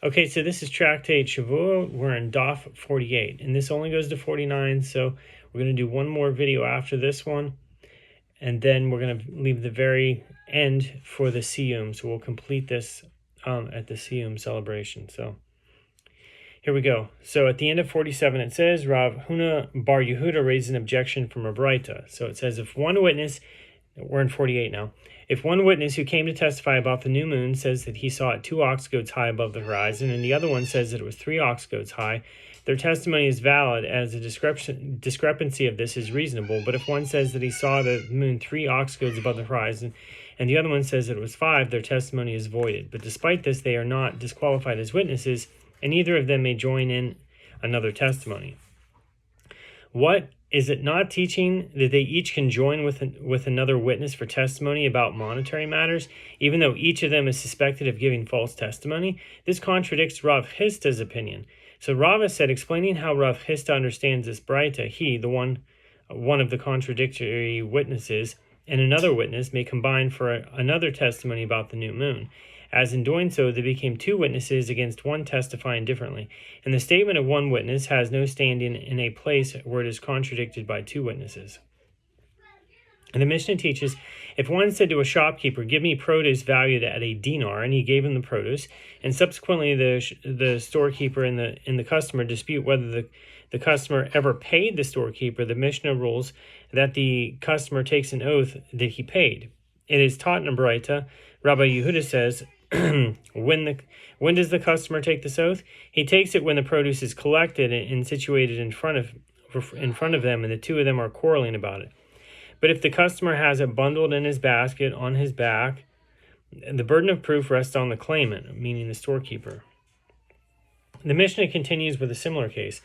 Okay, so this is Tractate Shevuot. We're in Daf 48, and this only goes to 49, so we're going to do one more video after this one, and then we're going to leave the very end for the Siyum, so we'll complete this at the Siyum celebration. So here we go. So at the end of 47, it says, Rav Huna Bar Yehuda raised an objection from a Braita. So it says, if one witness, we're in 48 now, if one witness who came to testify about the new moon says that he saw it 2 ox goats high above the horizon, and the other one says that it was 3 ox goats high, their testimony is valid, as the discrepancy of this is reasonable. But if one says that he saw the moon 3 ox goats above the horizon, and the other one says that it was 5, their testimony is voided. But despite this, they are not disqualified as witnesses, and either of them may join in another testimony. What is it not teaching that they each can join with another witness for testimony about monetary matters, even though each of them is suspected of giving false testimony? This contradicts Rav Hista's opinion. So Rava said, explaining how Rav Hista understands this Braita, he, the one of the contradictory witnesses, and another witness may combine for another testimony about the new moon. As in doing so, they became 2 witnesses against one testifying differently, and the statement of one witness has no standing in a place where it is contradicted by 2 witnesses. And the Mishnah teaches, if one said to a shopkeeper, give me produce valued at a dinar, and he gave him the produce, and subsequently the storekeeper and the customer dispute whether the customer ever paid the storekeeper, the Mishnah rules that the customer takes an oath that he paid. It is taught in a Braita. Rabbi Yehuda says, when does the customer take this oath? He takes it when the produce is collected and situated in front of them, and the 2 of them are quarreling about it. But if the customer has it bundled in his basket on his back, the burden of proof rests on the claimant, meaning the storekeeper. The Mishnah continues with a similar case.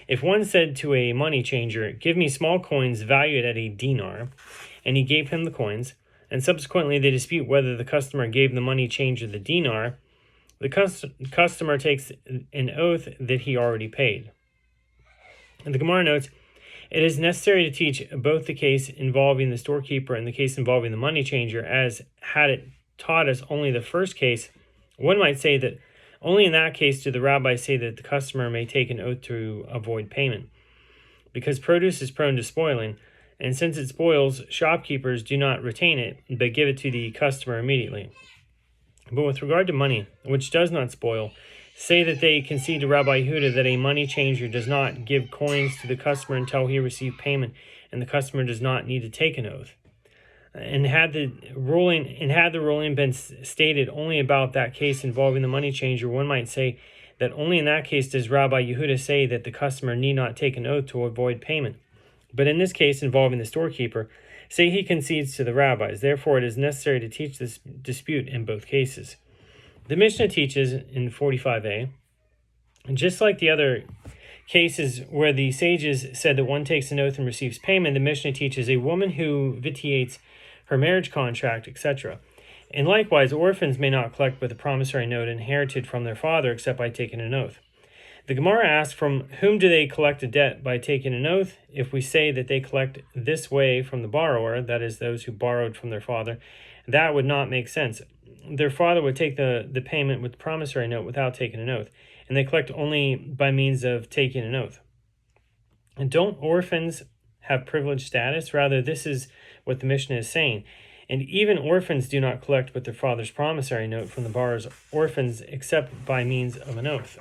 If one said to a money changer, give me small coins valued at a dinar, and he gave him the coins, and subsequently they dispute whether the customer gave the money changer the dinar, the customer takes an oath that he already paid. And the Gemara notes, it is necessary to teach both the case involving the storekeeper and the case involving the money changer, as had it taught us only the first case, one might say that only in that case do the rabbis say that the customer may take an oath to avoid payment. Because produce is prone to spoiling, and since it spoils, shopkeepers do not retain it, but give it to the customer immediately. But with regard to money, which does not spoil, say that they concede to Rabbi Yehuda that a money changer does not give coins to the customer until he received payment, and the customer does not need to take an oath. And had the ruling been stated only about that case involving the money changer, one might say that only in that case does Rabbi Yehuda say that the customer need not take an oath to avoid payment. But in this case involving the storekeeper, say he concedes to the rabbis. Therefore, it is necessary to teach this dispute in both cases. The Mishnah teaches in 45a, just like the other cases where the sages said that one takes an oath and receives payment, the Mishnah teaches a woman who vitiates her marriage contract, etc. And likewise, orphans may not collect with a promissory note inherited from their father except by taking an oath. The Gemara asks, from whom do they collect a debt by taking an oath? If we say that they collect this way from the borrower, that is, those who borrowed from their father, that would not make sense. Their father would take the payment with the promissory note without taking an oath, and they collect only by means of taking an oath. And don't orphans have privileged status? Rather, this is what the Mishnah is saying. And even orphans do not collect with their father's promissory note from the borrower's orphans except by means of an oath.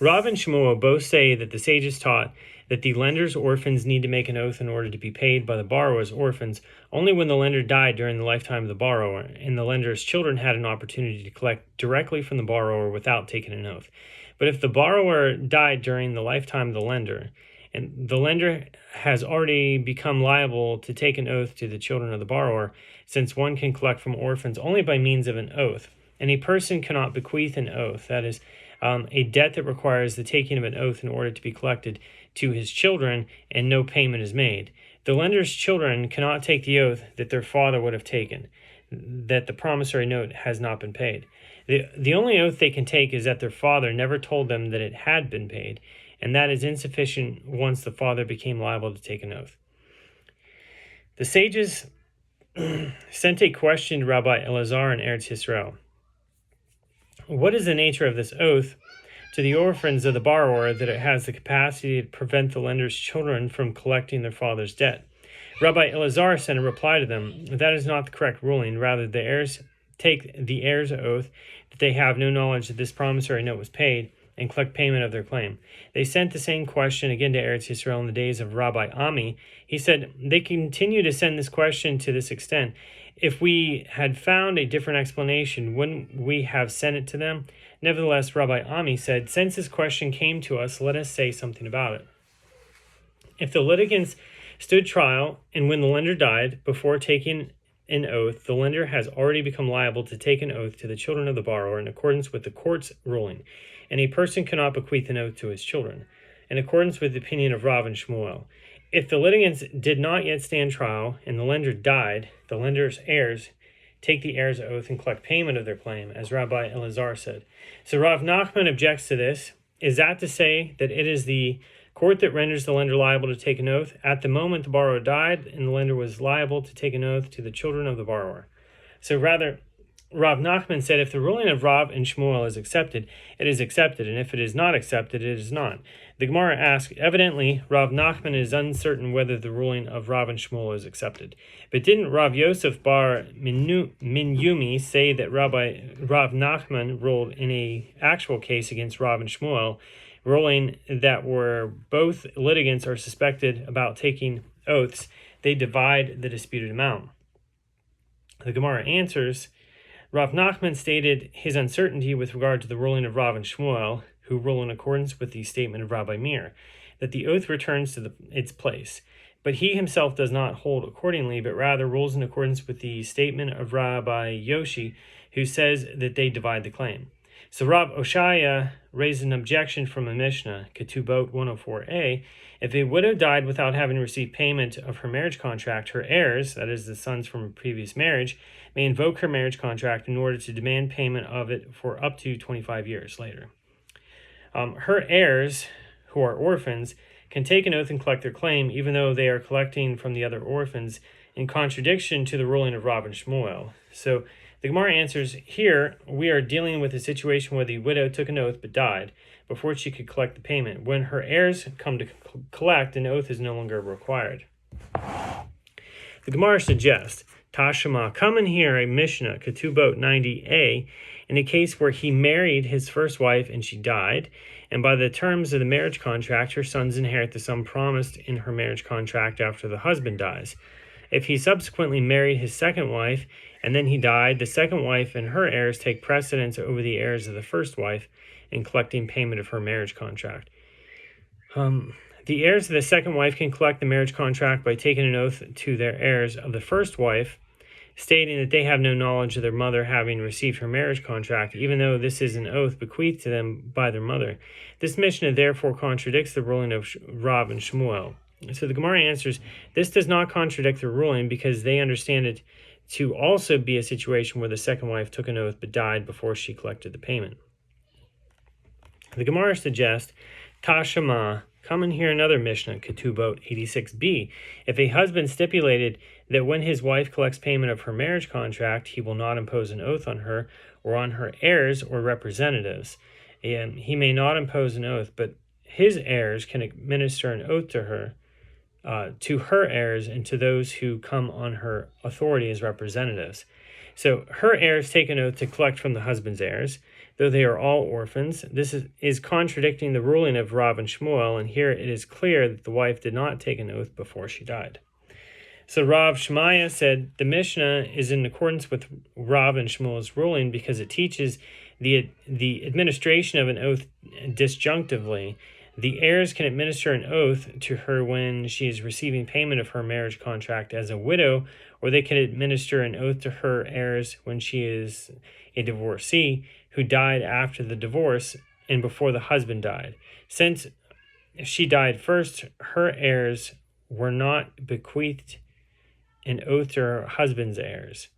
Rav and Shemuel both say that the sages taught that the lender's orphans need to make an oath in order to be paid by the borrower's orphans only when the lender died during the lifetime of the borrower, and the lender's children had an opportunity to collect directly from the borrower without taking an oath. But if the borrower died during the lifetime of the lender, and the lender has already become liable to take an oath to the children of the borrower, since one can collect from orphans only by means of an oath, and a person cannot bequeath an oath, that is, a debt that requires the taking of an oath in order to be collected to his children, and no payment is made. The lender's children cannot take the oath that their father would have taken, that the promissory note has not been paid. The only oath they can take is that their father never told them that it had been paid, and that is insufficient once the father became liable to take an oath. The sages sent a question to Rabbi Elazar in Eretz Yisrael. What is the nature of this oath to the orphans of the borrower that it has the capacity to prevent the lender's children from collecting their father's debt? Rabbi Elazar sent a reply to them, that is not the correct ruling. Rather, the heirs take the heirs' oath that they have no knowledge that this promissory note was paid and collect payment of their claim. They sent the same question again to Eretz Yisrael in the days of Rabbi Ami. He said, they continue to send this question to this extent. If we had found a different explanation, wouldn't we have sent it to them? Nevertheless, Rabbi Ami said, since this question came to us, let us say something about it. If the litigants stood trial, and when the lender died, before taking an oath, the lender has already become liable to take an oath to the children of the borrower in accordance with the court's ruling, and a person cannot bequeath an oath to his children, in accordance with the opinion of Rav and Shmuel. If the litigants did not yet stand trial, and the lender died, the lender's heirs take the heirs' oath and collect payment of their claim, as Rabbi Elazar said. So Rav Nachman objects to this. Is that to say that it is the court that renders the lender liable to take an oath? At the moment the borrower died, and the lender was liable to take an oath to the children of the borrower. So rather, Rav Nachman said, if the ruling of Rav and Shmuel is accepted, it is accepted, and if it is not accepted, it is not. The Gemara asks, evidently, Rav Nachman is uncertain whether the ruling of Rav and Shmuel is accepted. But didn't Rav Yosef bar Minyumi say that Rav Nachman ruled in an actual case against Rav and Shmuel, ruling that where both litigants are suspected about taking oaths, they divide the disputed amount? The Gemara answers, Rav Nachman stated his uncertainty with regard to the ruling of Rav and Shmuel, who rule in accordance with the statement of Rabbi Meir, that the oath returns to its place. But he himself does not hold accordingly, but rather rules in accordance with the statement of Rabbi Yoshi, who says that they divide the claim. So Rav Oshaya raised an objection from a Mishnah, Ketubot 104a. If a widow died without having received payment of her marriage contract, her heirs, that is the sons from a previous marriage, may invoke her marriage contract in order to demand payment of it for up to 25 years later. Her heirs, who are orphans, can take an oath and collect their claim, even though they are collecting from the other orphans, in contradiction to the ruling of Rav and Shmuel. So the Gemara answers, here we are dealing with a situation where the widow took an oath but died before she could collect the payment. When her heirs come to collect, an oath is no longer required. The Gemara suggests, Tashema, come in here a Mishnah, Ketubot 90a, in a case where he married his first wife and she died, and by the terms of the marriage contract, her sons inherit the sum promised in her marriage contract after the husband dies. If he subsequently married his second wife and then he died, the second wife and her heirs take precedence over the heirs of the first wife in collecting payment of her marriage contract. The heirs of the second wife can collect the marriage contract by taking an oath to their heirs of the first wife, stating that they have no knowledge of their mother having received her marriage contract, even though this is an oath bequeathed to them by their mother. This Mishnah therefore contradicts the ruling of Rav and Shmuel. So the Gemara answers, this does not contradict the ruling because they understand it to also be a situation where the second wife took an oath but died before she collected the payment. The Gemara suggests, Tashema, come and hear another Mishnah, Ketubot 86b. If a husband stipulated that when his wife collects payment of her marriage contract, he will not impose an oath on her or on her heirs or representatives, and he may not impose an oath, but his heirs can administer an oath to her heirs and to those who come on her authority as representatives. So her heirs take an oath to collect from the husband's heirs, though they are all orphans. This is contradicting the ruling of Rav and Shmuel, and here it is clear that the wife did not take an oath before she died. So Rav Shemaiah said the Mishnah is in accordance with Rav and Shmuel's ruling because it teaches the administration of an oath disjunctively. The heirs can administer an oath to her when she is receiving payment of her marriage contract as a widow, or they can administer an oath to her heirs when she is a divorcee who died after the divorce and before the husband died. Since she died first, her heirs were not bequeathed an oath to her husband's heirs.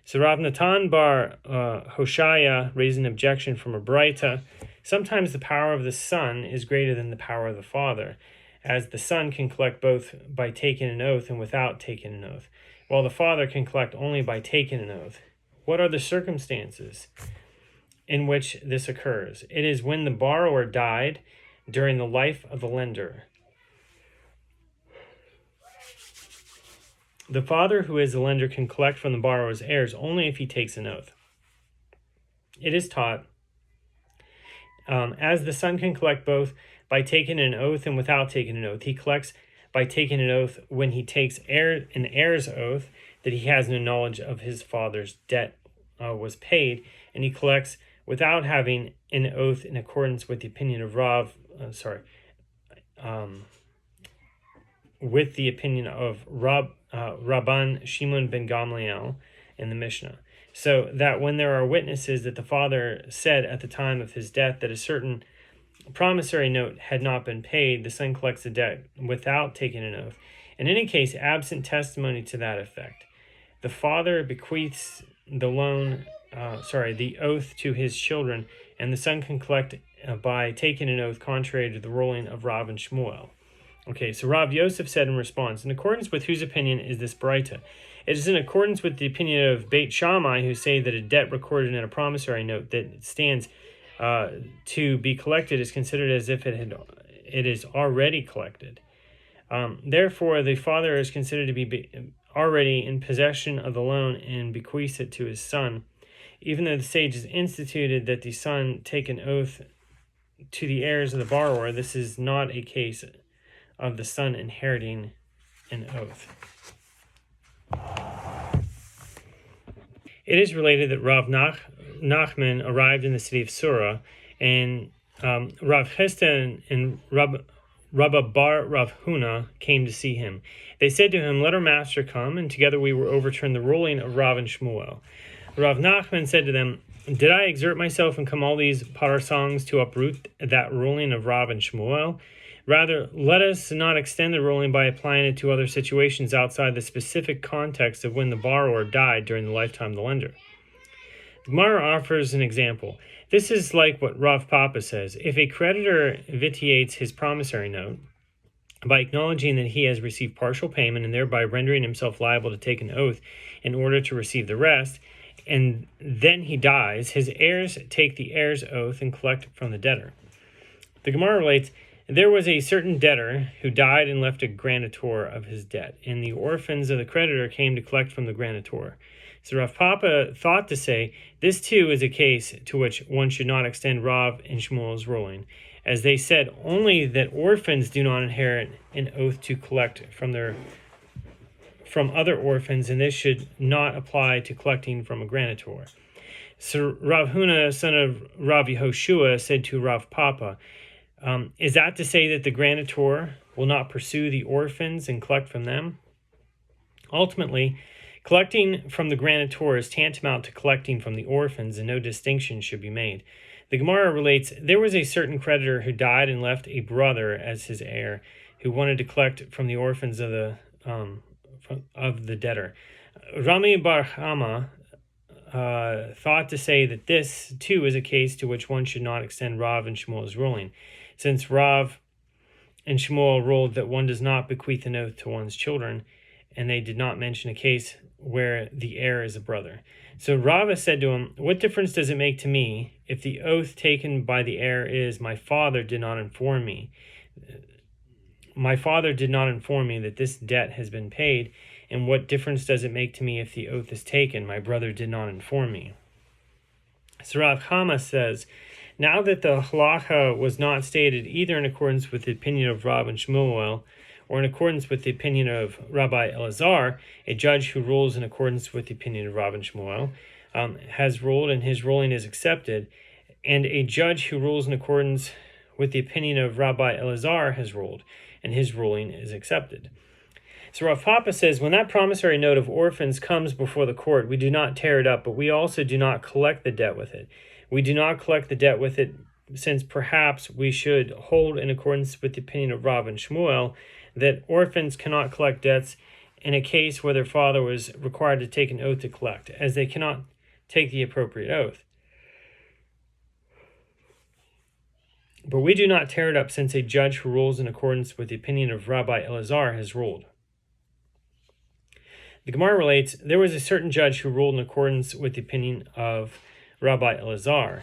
So Rav Natan bar Hoshaya raised an objection from a Braita. Sometimes the power of the son is greater than the power of the father, as the son can collect both by taking an oath and without taking an oath, while the father can collect only by taking an oath. What are the circumstances? in which this occurs. It is when the borrower died during the life of the lender. The father, who is the lender, can collect from the borrower's heirs only if he takes an oath. It is taught, as the son can collect both by taking an oath and without taking an oath. He collects by taking an oath when he takes an heir's oath that he has no knowledge of his father's debt was paid, and he collects without having an oath in accordance with the opinion of Rabban Shimon ben Gamliel in the Mishnah. So that when there are witnesses that the father said at the time of his death that a certain promissory note had not been paid, the son collects the debt without taking an oath. In any case, absent testimony to that effect, the father bequeaths the oath to his children, and the son can collect by taking an oath contrary to the ruling of Rav and Shmuel. Okay, so Rav Yosef said in response, in accordance with whose opinion is this Braita? It is in accordance with the opinion of Beit Shammai, who say that a debt recorded in a promissory note that stands to be collected is considered as if it is already collected. Therefore, the father is considered to be already in possession of the loan and bequeaths it to his son, even though the sages instituted that the son take an oath to the heirs of the borrower. This is not a case of the son inheriting an oath. It is related that Rav Nachman arrived in the city of Sura, and Rav Chisda and Rabba Bar Rav Huna came to see him. They said to him, "Let our master come," and together we will overturn the ruling of Rav and Shmuel. Rav Nachman said to them, "Did I exert myself and come all these parasangs to uproot that ruling of Rav and Shmuel? Rather, let us not extend the ruling by applying it to other situations outside the specific context of when the borrower died during the lifetime of the lender." The Gemara offers an example. This is like what Rav Papa says. If a creditor vitiates his promissory note by acknowledging that he has received partial payment and thereby rendering himself liable to take an oath in order to receive the rest, and then he dies, his heirs take the heir's oath and collect from the debtor. The Gemara relates, there was a certain debtor who died and left a grantor of his debt, and the orphans of the creditor came to collect from the grantor. So Rav Papa thought to say, this too is a case to which one should not extend Rav and Shmuel's ruling, as they said only that orphans do not inherit an oath to collect from other orphans, and this should not apply to collecting from a grantor. So Rav Huna, son of Rav Yehoshua, said to Rav Papa, is that to say that the grantor will not pursue the orphans and collect from them? Ultimately, collecting from the grantor is tantamount to collecting from the orphans, and no distinction should be made. The Gemara relates, there was a certain creditor who died and left a brother as his heir, who wanted to collect from the orphans of the debtor. Rami Bar Chama thought to say that this too is a case to which one should not extend Rav and Shmuel's ruling, since Rav and Shmuel ruled that one does not bequeath an oath to one's children, and they did not mention a case where the heir is a brother. So Rava said to him, what difference does it make to me if the oath taken by the heir is, my father did not inform me? My father did not inform me that this debt has been paid, and what difference does it make to me if the oath is taken? My brother did not inform me. So Rav Chama says, now that the halacha was not stated either in accordance with the opinion of Rav and Shmuel, or in accordance with the opinion of Rabbi Elazar, a judge who rules in accordance with the opinion of Rav and Shmuel, has ruled, and his ruling is accepted, and a judge who rules in accordance with the opinion of Rabbi Elazar has ruled, and his ruling is accepted. So Rav Papa says, when that promissory note of orphans comes before the court, we do not tear it up, but we also do not collect the debt with it. We do not collect the debt with it, since perhaps we should hold in accordance with the opinion of Rav and Shmuel that orphans cannot collect debts in a case where their father was required to take an oath to collect, as they cannot take the appropriate oath. But we do not tear it up, since a judge who rules in accordance with the opinion of Rabbi Elazar has ruled. The Gemara relates, there was a certain judge who ruled in accordance with the opinion of Rabbi Elazar,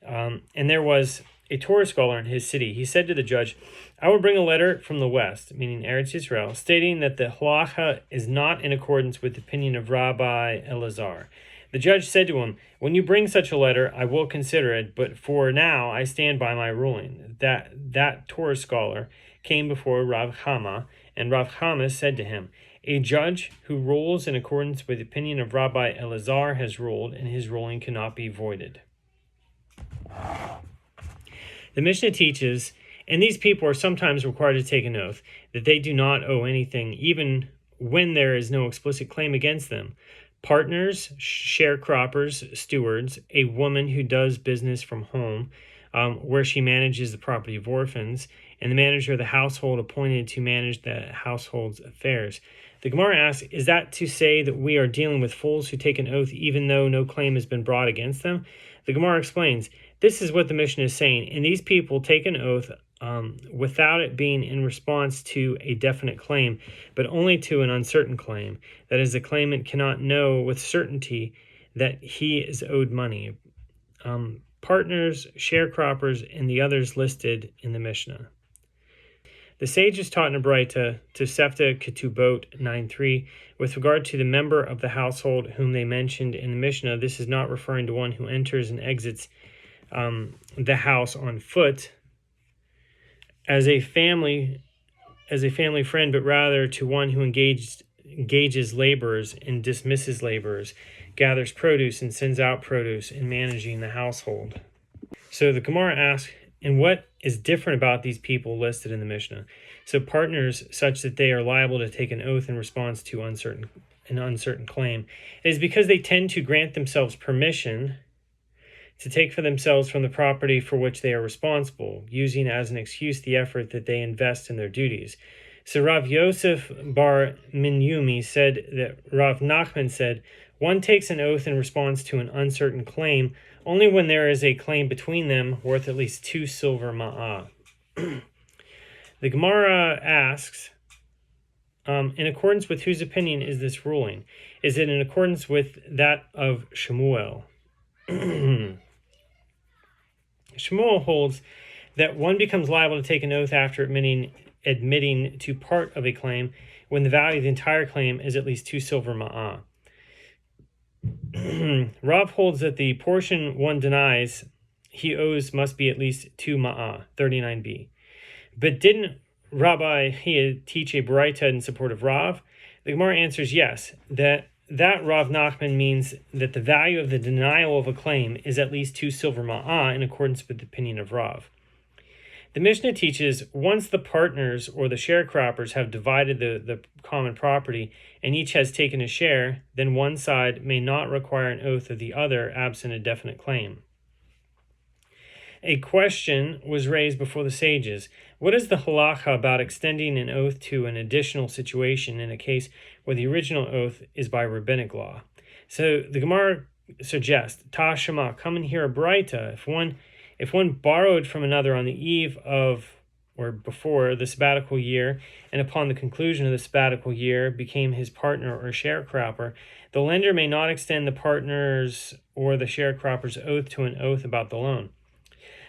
and there was a Torah scholar in his city. He said to the judge, I will bring a letter from the west, meaning Eretz Yisrael, stating that the halacha is not in accordance with the opinion of Rabbi Elazar. The judge said to him, when you bring such a letter, I will consider it, but for now I stand by my ruling. That Torah scholar came before Rav Chama, and Rav Chama said to him, a judge who rules in accordance with the opinion of Rabbi Elazar has ruled, and his ruling cannot be voided. The Mishnah teaches, and these people are sometimes required to take an oath, that they do not owe anything, even when there is no explicit claim against them. Partners, sharecroppers, stewards, a woman who does business from home, where she manages the property of orphans, and the manager of the household appointed to manage the household's affairs. The Gemara asks, is that to say that we are dealing with fools who take an oath even though no claim has been brought against them? The Gemara explains, this is what the Mishnah is saying, and these people take an oath without it being in response to a definite claim, but only to an uncertain claim. That is, the claimant cannot know with certainty that he is owed money. Partners, sharecroppers, and the others listed in the Mishnah. The sages taught in a Braita, Tosefta Ketubot 9.3, with regard to the member of the household whom they mentioned in the Mishnah, this is not referring to one who enters and exits the house on foot as a family friend, but rather to one who engages laborers and dismisses laborers, gathers produce and sends out produce in managing the household. So the Gemara asks, and what is different about these people listed in the Mishnah? So partners such that they are liable to take an oath in response to an uncertain claim. It is because they tend to grant themselves permission to take for themselves from the property for which they are responsible, using as an excuse the effort that they invest in their duties. So Rav Yosef bar Yomi said that Rav Nachman said, one takes an oath in response to an uncertain claim only when there is a claim between them worth at least 2 silver ma'ah. The Gemara asks, in accordance with whose opinion is this ruling? Is it in accordance with that of Shemuel? Shemuel holds that one becomes liable to take an oath after admitting to part of a claim when the value of the entire claim is at least 2 silver ma'ah. Rav holds that the portion one denies he owes must be at least 2 ma'ah, 39b. But didn't Rabbi Hiya teach a Baraita in support of Rav? The Gemara answers yes, that Rav Nachman means that the value of the denial of a claim is at least 2 silver ma'ah in accordance with the opinion of Rav. The Mishnah teaches once the partners or the sharecroppers have divided the common property and each has taken a share, then one side may not require an oath of the other absent a definite claim. A question was raised before the sages. What is the halacha about extending an oath to an additional situation in a case where the original oath is by rabbinic law? So the Gemara suggests, Tashema, come and hear a Braita. If one borrowed from another on the eve of or before the sabbatical year, and upon the conclusion of the sabbatical year became his partner or sharecropper, the lender may not extend the partner's or the sharecropper's oath to an oath about the loan.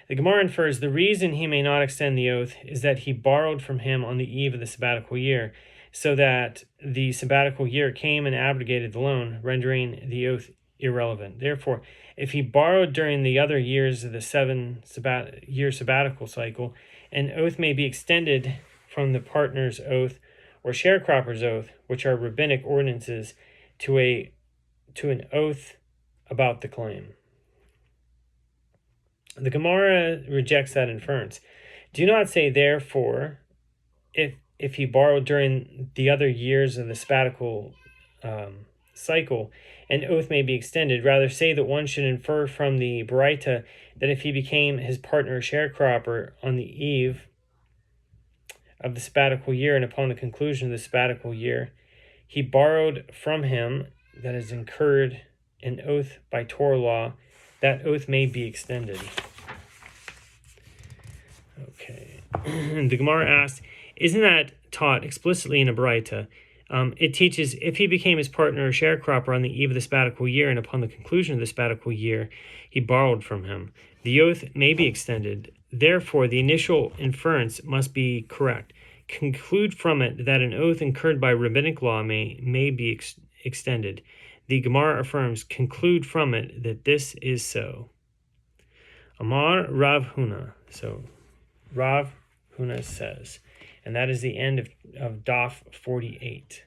The Gemara infers the reason he may not extend the oath is that he borrowed from him on the eve of the sabbatical year, so that the sabbatical year came and abrogated the loan, rendering the oath irrelevant. Therefore, if he borrowed during the other years of the 7-year sabbatical cycle, an oath may be extended from the partner's oath or sharecropper's oath, which are rabbinic ordinances, to an oath about the claim. The Gemara rejects that inference. Do not say, therefore, if he borrowed during the other years of the sabbatical cycle, an oath may be extended. Rather, say that one should infer from the Baraita that if he became his partner or sharecropper on the eve of the sabbatical year and upon the conclusion of the sabbatical year, he borrowed from him, that is incurred an oath by Torah law, that oath may be extended. Okay. The Gemara asks, isn't that taught explicitly in a Baraita? It teaches if he became his partner or sharecropper on the eve of the sabbatical year and upon the conclusion of the sabbatical year, he borrowed from him. The oath may be extended. Therefore, the initial inference must be correct. Conclude from it that an oath incurred by rabbinic law may be extended. The Gemara affirms, conclude from it that this is so. Amar Rav Huna. So Rav Huna says, and that is the end of Daf 48.